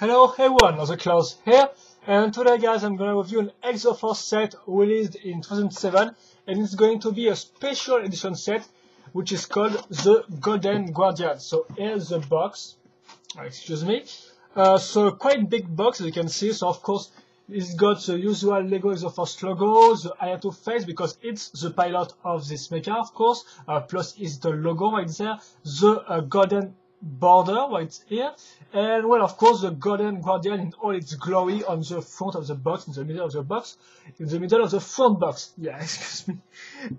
Hello everyone, the Klaus here, and today guys I'm gonna review an Exo-Force set released in 2007, and it's going to be a special edition set which is called the Golden Guardian. So here's the box, excuse me, so quite big box as you can see. So of course it's got the usual Lego Exo-Force logo, the Hayato face because it's the pilot of this mecha of course, plus is the logo right there, the golden border right here, and well of course the Golden Guardian in all its glory on the front of the box, in the middle of the box, in the middle of the front box, yeah, excuse me.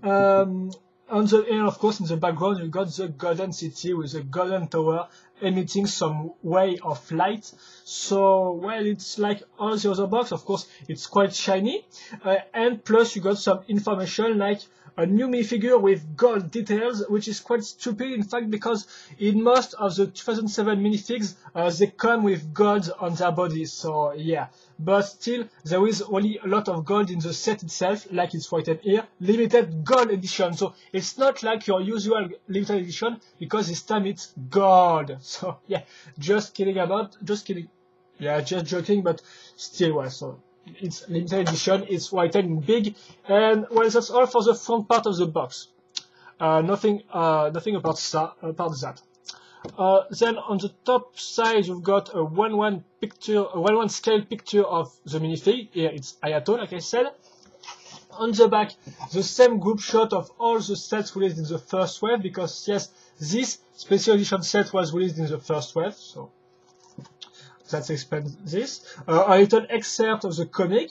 On the end of course in the background you got the golden city with a golden tower emitting some way of light. So well it's like all the other box, of course it's quite shiny, and plus you got some information like a new minifigure with gold details, which is quite stupid in fact because in most of the 2007 minifigs they come with gold on their bodies, so yeah, but still there is only a lot of gold in the set itself, like it's written here, limited gold edition. So it's not like your usual limited edition because this time it's gold. So yeah, just kidding, yeah, just joking, but still well, so it's limited edition, it's written in big, and well that's all for the front part of the box. Nothing about that. Then on the top side you've got a 1:1 picture, a 1:1 scale picture of the minifig. Here it's Hayato, like I said. On the back, the same group shot of all the sets released in the first wave, because yes, this special edition set was released in the first wave, so that explains this. A little excerpt of the comic,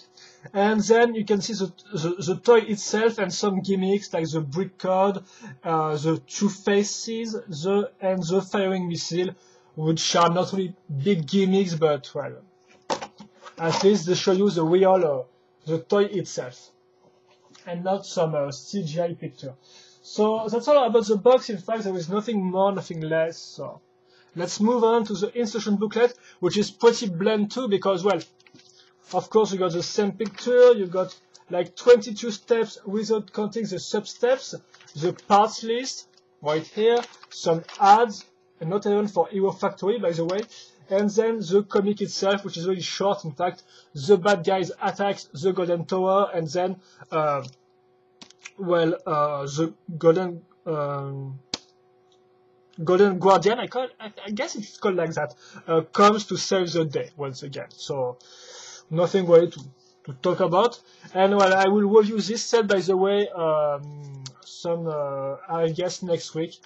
and then you can see the toy itself and some gimmicks like the brick code, the two faces, and the firing missile, which are not really big gimmicks, but well, at least they show you the real the toy itself, and not some CGI picture. So that's all about the box. In fact, there is nothing more, nothing less. So let's move on to the instruction booklet, which is pretty bland too, because well, of course you got the same picture, you got like 22 steps without counting the sub-steps, the parts list right here, some ads, and not even for Hero Factory by the way, and then the comic itself, which is really short. In fact, the bad guys attacks the Golden Tower, and then the Golden Guardian, I guess it's called like that, comes to save the day once again. So nothing really to talk about. And well, I will review this set by the way, I guess next week.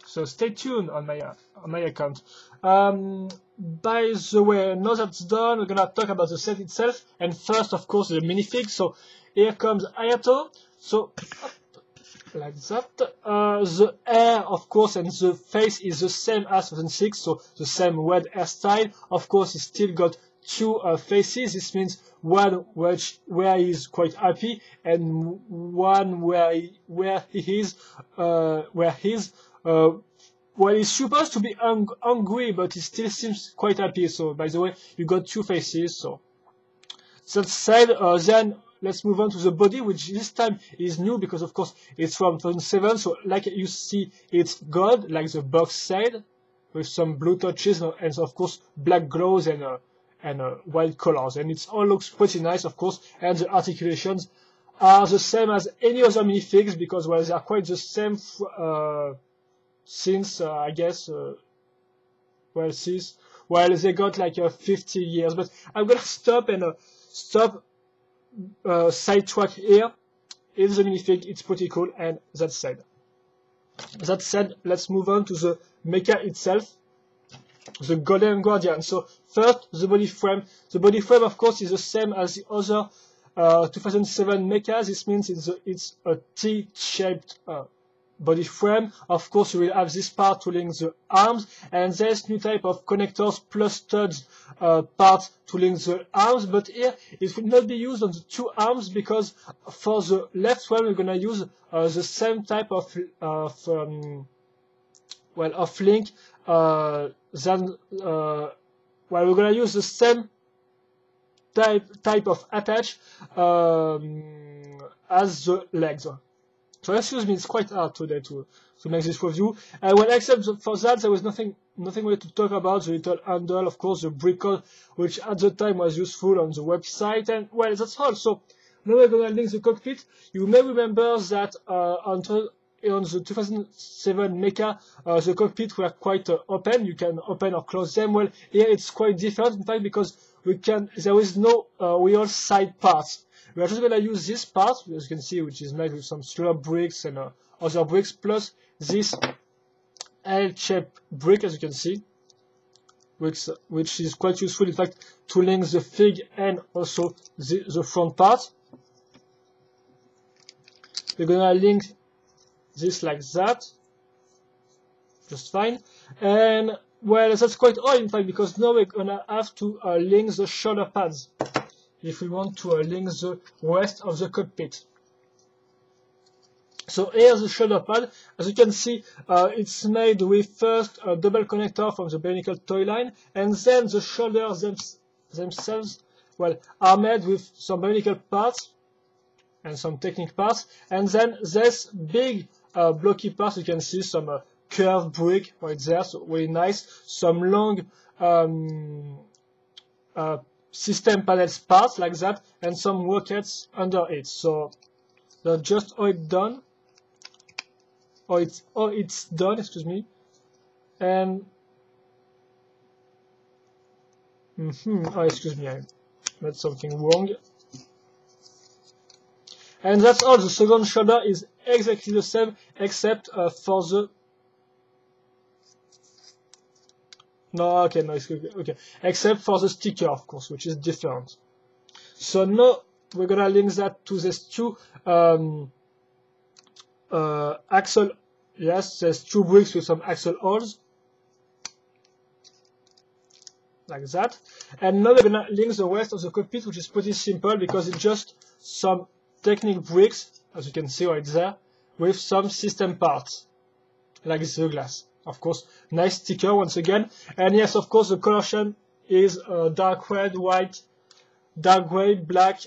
So stay tuned on my account. By the way, now that's done, we're gonna talk about the set itself, and first of course the minifig. So here comes Hayato. So like that, the hair of course and the face is the same as 2006, so the same red hairstyle. Of course he still got two faces. This means one where he's quite happy, and one where he's supposed to be angry, but he still seems quite happy. So by the way, you got two faces. So that said, then let's move on to the body, which this time is new because of course it's from 2007. So like you see, it's gold, like the box said, with some blue touches and of course black glows and white colors, and it all looks pretty nice of course. And the articulations are the same as any other minifigs because well they are quite the same since I guess they got like 50 years. But I'm gonna stop and sidetrack here. It's the minifig, it's pretty cool, and that said, let's move on to the mecha itself, the Golden Guardian. So first, the body frame. The body frame, of course, is the same as the other 2007 mecha. This means it's a T-shaped body frame. Of course, you will have this part to link the arms, and there's new type of connectors plus studs part to link the arms. But here it will not be used on the two arms because for the left one we're gonna use the same type of link we're gonna use the same type of attach as the legs. So excuse me, it's quite hard today to to make this review. And well, except for that, there was nothing really to talk about. The little handle, of course, the brick code, which at the time was useful on the website, and well, that's all. So now we're gonna link the cockpit. You may remember that on the 2007 Mecha, the cockpit were quite open. You can open or close them. Well, here it's quite different, in fact, because there is no real side parts. We are just gonna use this part, as you can see, which is made with some slab bricks and other bricks, plus this L-shaped brick, as you can see, which is quite useful, in fact, to link the fig and also the front part. We're gonna link this like that, just fine. And well, that's quite all, in fact, because now we're gonna have to link the shoulder pads if we want to link the rest of the cockpit. So here's the shoulder pad. As you can see, it's made with first a double connector from the bionicle toy line, and then the shoulders themselves, well, are made with some bionicle parts and some technique parts, and then this big blocky parts. You can see some curved brick right there, so very nice. Some long system panels parts like that, and some rockets under it. So that's just how it's done. It's done, excuse me. And oh, excuse me, I made something wrong. And that's all. The second shoulder is exactly the same, except for the okay, except for the sticker, of course, which is different. So now we're gonna link that to these two axle. Yes, there's two bricks with some axle holes, like that. And now we're gonna link the rest of the cockpit, which is pretty simple because it's just some technique bricks, as you can see right there, with some system parts, like the glass. Of course, nice sticker once again. And yes, of course, the color scheme is dark red, white, dark gray, black,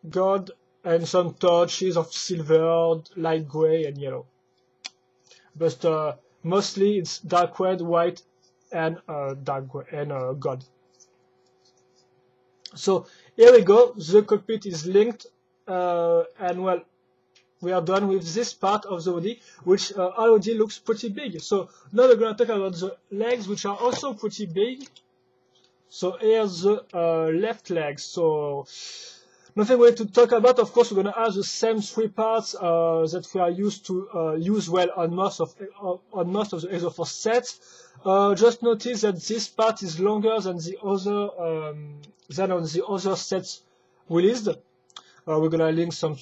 gold, and some touches of silver, light gray, and yellow. But mostly it's dark red, white, and dark gray and gold. So here we go. The cockpit is linked, and well, we are done with this part of the body, which already looks pretty big. So now we're going to talk about the legs, which are also pretty big. So here's the left leg. So nothing really to talk about. Of course, we're going to have the same three parts that we are used to use well on most of the Exo-Force sets. Just notice that this part is longer than the other than on the other sets released. We're gonna link some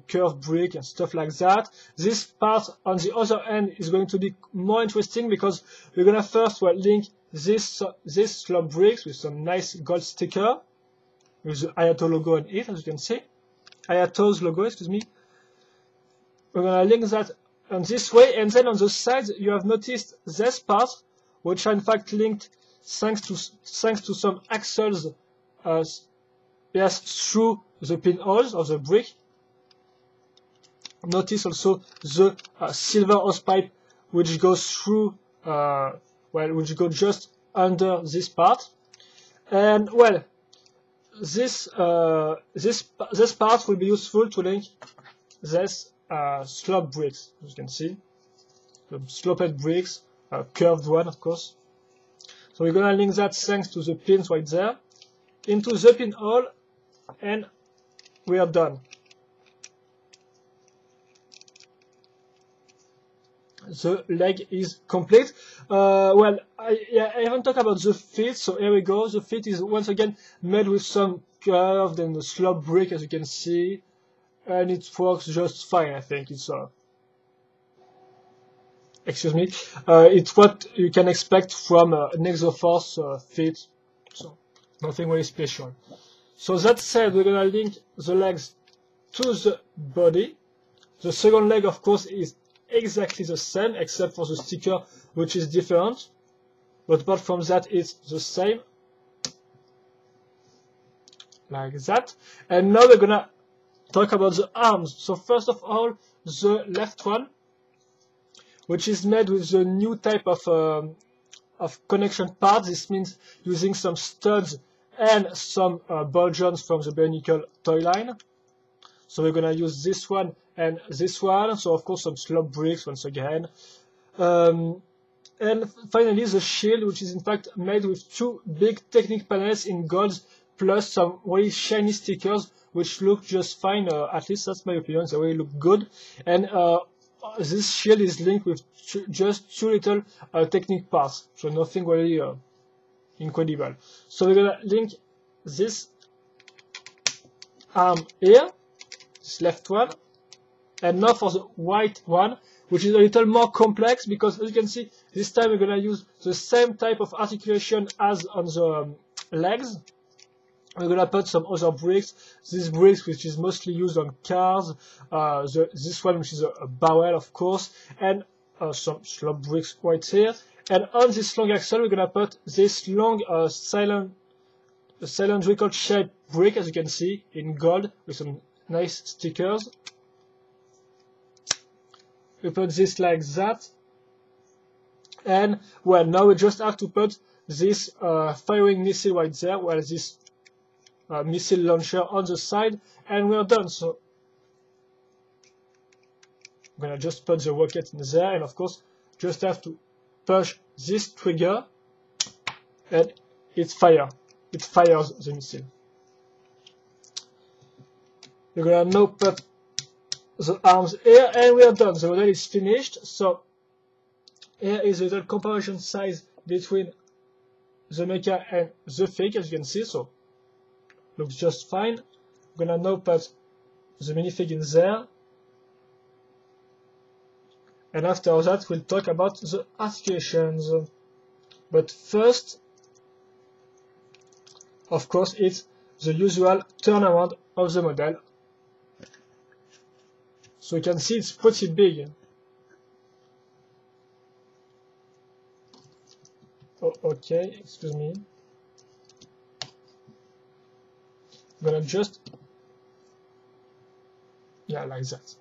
curved brick and stuff like that. This part on the other end is going to be more interesting because we're gonna first link this slab bricks with some nice gold sticker with the Ayato logo on it, as you can see. Ayato's logo, excuse me. We're gonna link that on this way, and then on the side you have noticed this part, which are in fact linked thanks to some axles through the pinholes of the brick. Notice also the silver hose pipe which goes through, which goes just under this part. And well, this part will be useful to link this slab bricks, as you can see, the sloped bricks, curved one, of course. So we're gonna link that thanks to the pins right there into the pinhole, and we are done. The leg is complete. Well, I haven't talked about the feet, so here we go. The feet is once again made with some curved and slab brick, as you can see, and it works just fine. I think it's excuse me, it's what you can expect from an Exo-Force feet, so nothing really special. So that said, we're gonna link the legs to the body. The second leg, of course, is exactly the same, except for the sticker, which is different. But apart from that, it's the same. Like that. And now we're gonna talk about the arms. So first of all, the left one. which is made with the new type of connection parts. This means using some studs and some ball joints from the bare nickel toy line. So we're gonna use this one and this one. So of course some slop bricks once again. And finally the shield, which is in fact made with two big Technic panels in gold plus some really shiny stickers which look just fine, at least that's my opinion, they really look good. And this shield is linked with just two little Technic parts, so nothing really incredible. So we're gonna link this arm here, this left one, and now for the white one, which is a little more complex because as you can see, this time we're gonna use the same type of articulation as on the legs. We're gonna put some other bricks. This bricks which is mostly used on cars, this one which is a barrel of course, and some slop bricks right here. And on this long axle we're gonna put this long cylindrical shaped brick, as you can see, in gold with some nice stickers. We put this like that, and well, now we just have to put this firing missile right there, well, this missile launcher on the side, and we're done. So I'm gonna just put the rocket in there, and of course just have to push this trigger and it fires the missile. We're gonna now put the arms here, and we are done. The model is finished. So here is a little comparison size between the mecha and the fake, as you can see. So looks just fine. I'm gonna now put the minifig in there, and after that we'll talk about the articulations. But first, of course, it's the usual turnaround of the model. So you can see it's pretty big. Oh, okay, excuse me. I'm gonna just, yeah, like that.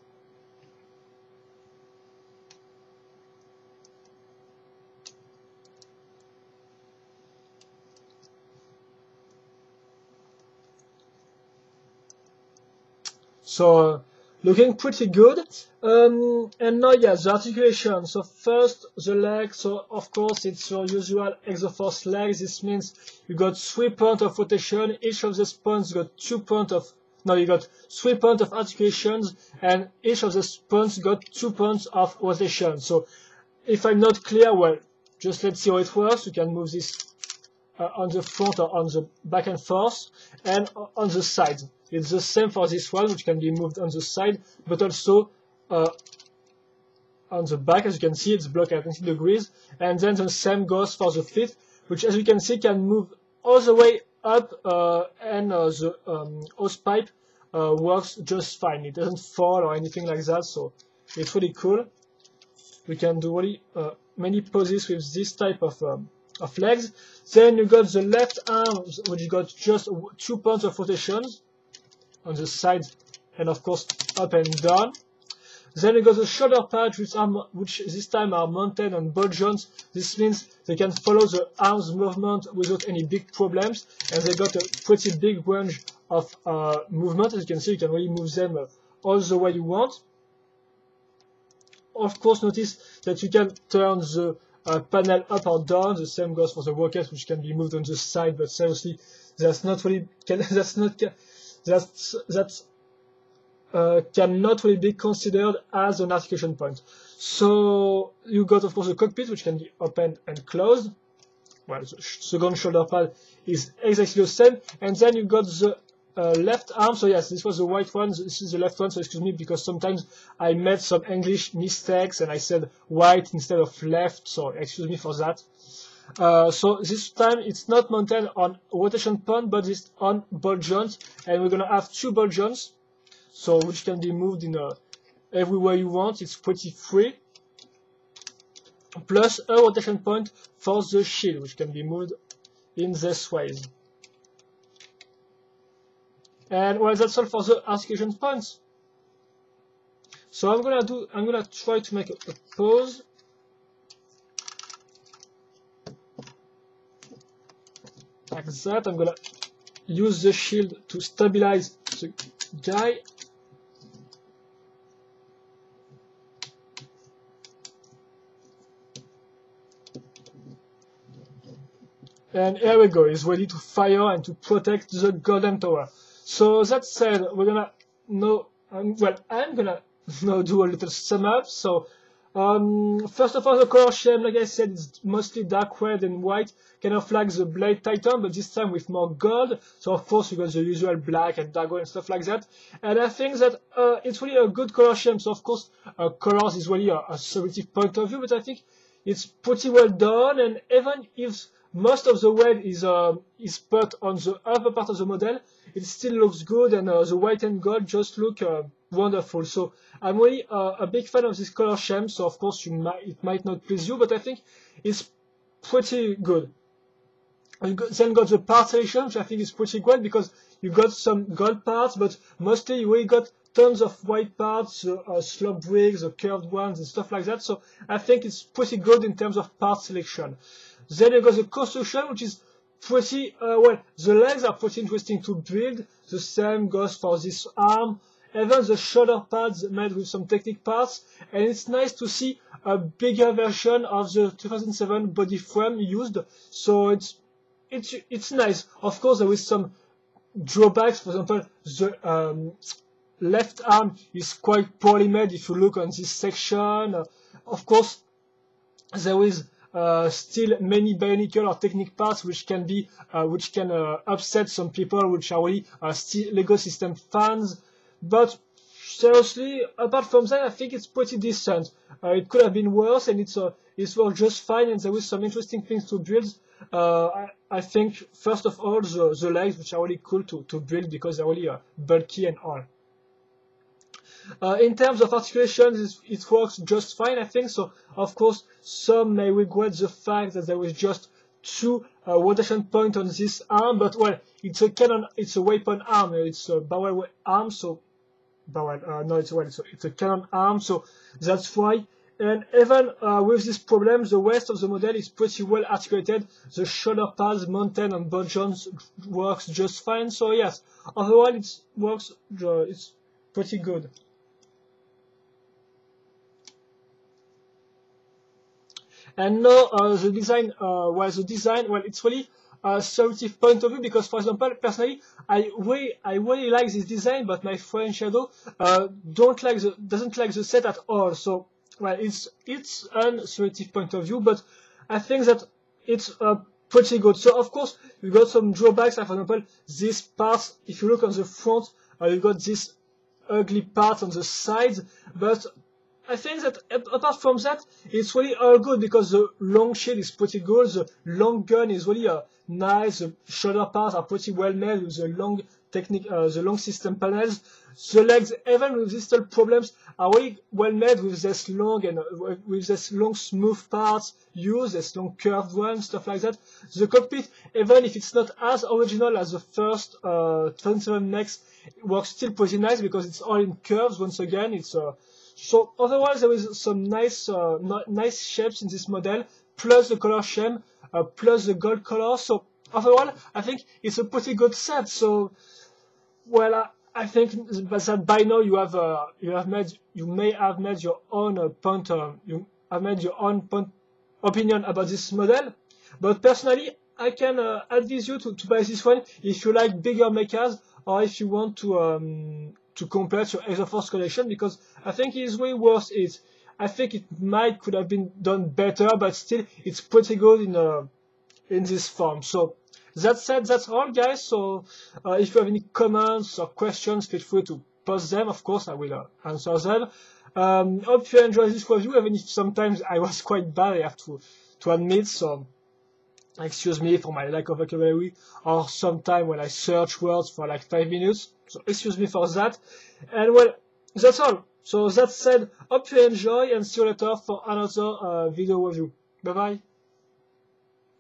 So looking pretty good. And now, yeah, the articulation. So first, the leg. So of course, it's your usual Exo-Force legs. This means you got 3 points of rotation. Each of these points got 2 points of, no, you got 3 points of articulations, and each of these points got 2 points of rotation. So if I'm not clear, well, just let's see how it works. You can move this on the front or on the back and forth, and on the side. It's the same for this one, which can be moved on the side, but also on the back. As you can see, it's blocked at 90 degrees. And then the same goes for the feet, which, as you can see, can move all the way up, and the hose pipe works just fine. It doesn't fall or anything like that, so it's really cool. We can do really many poses with this type of legs. Then you got the left arm, which got just 2 points of rotations on the side, and of course up and down. Then you got the shoulder pads, which this time are mounted on ball joints. This means they can follow the arms movement without any big problems, and they got a pretty big range of movement. As you can see, you can really move them all the way you want. Of course, notice that you can turn the panel up or down. The same goes for the rocket, which can be moved on the side, but seriously, that's not really cannot really be considered as an articulation point. So you got, of course, the cockpit, which can be opened and closed. Well, the second shoulder pad is exactly the same, and then you got the left arm. So yes, this was the right one, this is the left one, so excuse me, because sometimes I made some English mistakes and I said right instead of left, so excuse me for that. So this time it's not mounted on rotation point, but it's on ball joints, and we're gonna have 2 ball joints, so which can be moved in everywhere you want. It's pretty free, plus a rotation point for the shield, which can be moved in this way. And well, that's all for the articulation points. So I'm gonna try to make a pause. like that. I'm gonna use the shield to stabilize the guy. And here we go, he's ready to fire and to protect the golden tower. So that said, we're gonna know, well, I'm gonna now do a little sum up. So first of all, the color scheme, like I said, is mostly dark red and white, kind of like the Blade Titan, but this time with more gold. So of course you got the usual black and dark gold and stuff like that. And I think that it's really a good color scheme. So of course, colors is really a subjective point of view, but I think it's pretty well done. And even if most of the weight is put on the upper part of the model, it still looks good, and the white and gold just look wonderful. So I'm really a big fan of this color scheme. So of course it might not please you, but I think it's pretty good. And then got the part selection, which I think is pretty great because you got some gold parts, but mostly you really got tons of white parts, slope bricks, the curved ones, and stuff like that. So I think it's pretty good in terms of part selection. Then you got the construction, which is pretty, well, the legs are pretty interesting to build. The same goes for this arm. Even the shoulder pads made with some Technic parts. And it's nice to see a bigger version of the 2007 body frame used. So it's nice. Of course, there is some drawbacks. For example, the left arm is quite poorly made if you look on this section. Of course, there is still many Bionicle or Technic parts which can be upset some people which are really still Lego System fans. But seriously, apart from that, I think it's pretty decent. It could have been worse, and it's worked just fine, and there is some interesting things to build. I think first of all the legs, which are really cool to build because they're really bulky and all. In terms of articulations, it works just fine, I think. So, of course, some may regret the fact that there was just 2 rotation points on this arm, but well, it's a cannon, it's a weapon arm, it's a barrel arm, so it's a cannon arm, so that's why. And even with this problem, the rest of the model is pretty well articulated. The shoulder pads, mountain, and butt joints works just fine. So yes, overall it works. It's pretty good. And now the design, well, it's really a subjective point of view because, for example, personally, I really like this design, but my friend Shadow doesn't like the set at all. So, well, it's an subjective point of view, but I think that it's pretty good. So, of course, you got some drawbacks. Like, for example, this part, if you look on the front, you got this ugly part on the sides, but I think that apart from that, it's really all good because the long shield is pretty good, the long gun is really nice, the shoulder parts are pretty well made with the long the long system panels. The legs, even with these little problems, are really well made with this long and with this long smooth parts used, this long curved one, stuff like that. The cockpit, even if it's not as original as the first 27 Next, it works still pretty nice because it's all in curves. Once again, it's so otherwise there is some nice nice shapes in this model, plus the color scheme, plus the gold color. So overall, I think it's a pretty good set. So, well, I think that by now you may have made your own opinion about this model. But personally, I can advise you to buy this one if you like bigger mechas or if you want to complete your Exo-Force collection, because I think it is way worth it. I think it could have been done better, but still it's pretty good in this form. So that said, that's all, guys. So if you have any comments or questions, feel free to post them. Of course, I will answer them. Hope you enjoyed this review, even if sometimes I was quite bad, I have to admit. So excuse me for my lack of vocabulary, or sometime when I search words for like 5 minutes. So excuse me for that. And well, that's all. So that said, hope you enjoy and see you later for another video review. Bye bye.